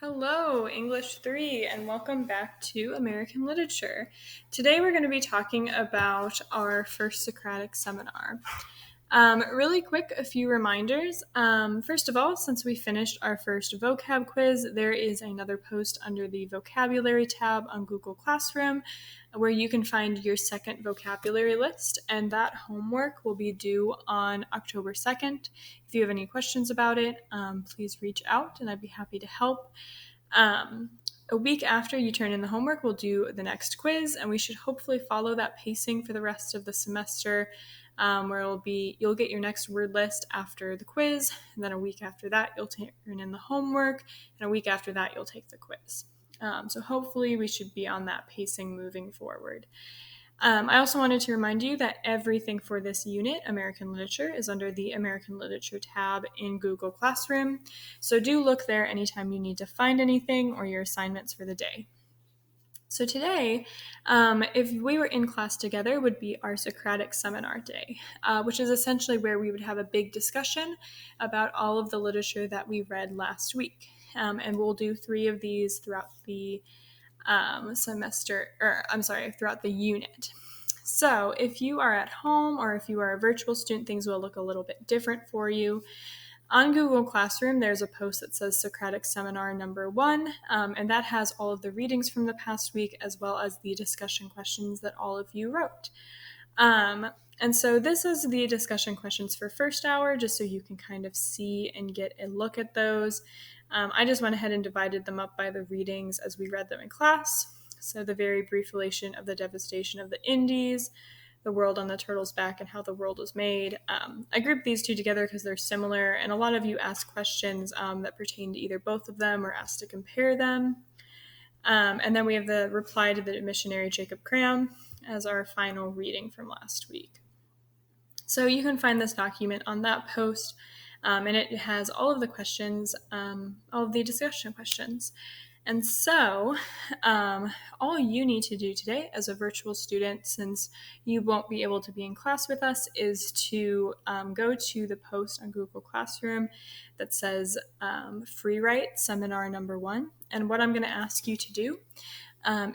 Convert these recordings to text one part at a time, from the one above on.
Hello, English 3, and welcome back to American Literature. Today we're going to be talking about our first Socratic seminar. Really quick, a few reminders. First of all, since we finished our first vocab quiz, there is another post under the vocabulary tab on Google Classroom where you can find your second vocabulary list, and that homework will be due on October 2nd. If you have any questions about it, please reach out and I'd be happy to help. A week after you turn in the homework, we'll do the next quiz, and we should hopefully follow that pacing for the rest of the semester, where you'll get your next word list after the quiz, and then a week after that, you'll turn in the homework, and a week after that, you'll take the quiz. So hopefully we should be on that pacing moving forward. I also wanted to remind you that everything for this unit, American Literature, is under the American Literature tab in Google Classroom. So do look there anytime you need to find anything or your assignments for the day. So today, if we were in class together, would be our Socratic seminar day, which is essentially where we would have a big discussion about all of the literature that we read last week. And we'll do 3 of these throughout the throughout the unit. So if you are at home or if you are a virtual student, things will look a little bit different for you. On Google Classroom, there's a post that says Socratic Seminar number 1, and that has all of the readings from the past week as well as the discussion questions that all of you wrote. And so this is the discussion questions for first hour, just so you can kind of see and get a look at those. I just went ahead and divided them up by the readings as we read them in class. So the very brief relation of the devastation of the Indies, the world on the turtle's back, and how the world was made. I grouped these two together because they're similar, and a lot of you asked questions that pertain to either both of them or asked to compare them. And then we have the reply to the missionary Jacob Cram as our final reading from last week. So you can find this document on that post, and it has all of the questions, all of the discussion questions. And so all you need to do today as a virtual student, since you won't be able to be in class with us, is to go to the post on Google Classroom that says Free Write Seminar number 1. And what I'm going to ask you to do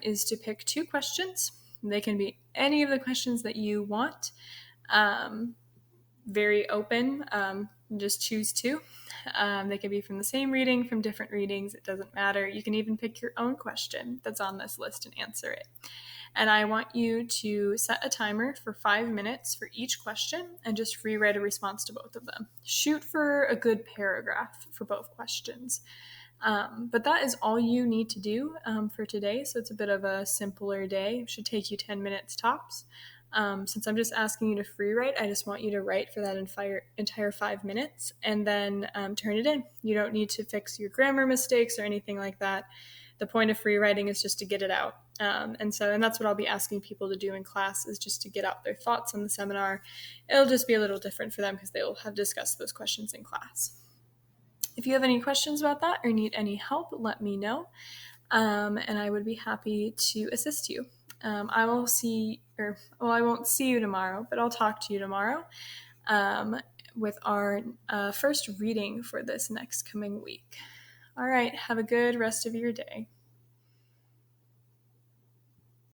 is to pick 2 questions. They can be any of the questions that you want. Very open. Just choose 2. They can be from the same reading, from different readings. It doesn't matter. You can even pick your own question that's on this list and answer it. And I want you to set a timer for 5 minutes for each question and just free write a response to both of them. Shoot for a good paragraph for both questions. But that is all you need to do for today. So it's a bit of a simpler day. It should take you 10 minutes tops. Since I'm just asking you to free write, I just want you to write for that entire 5 minutes and then turn it in. You don't need to fix your grammar mistakes or anything like that. The point of free writing is just to get it out. And that's what I'll be asking people to do in class, is just to get out their thoughts on the seminar. It'll just be a little different for them because they'll have discussed those questions in class. If you have any questions about that or need any help, let me know, and I would be happy to assist you. I won't see you tomorrow, but I'll talk to you tomorrow with our first reading for this next coming week. All right, have a good rest of your day.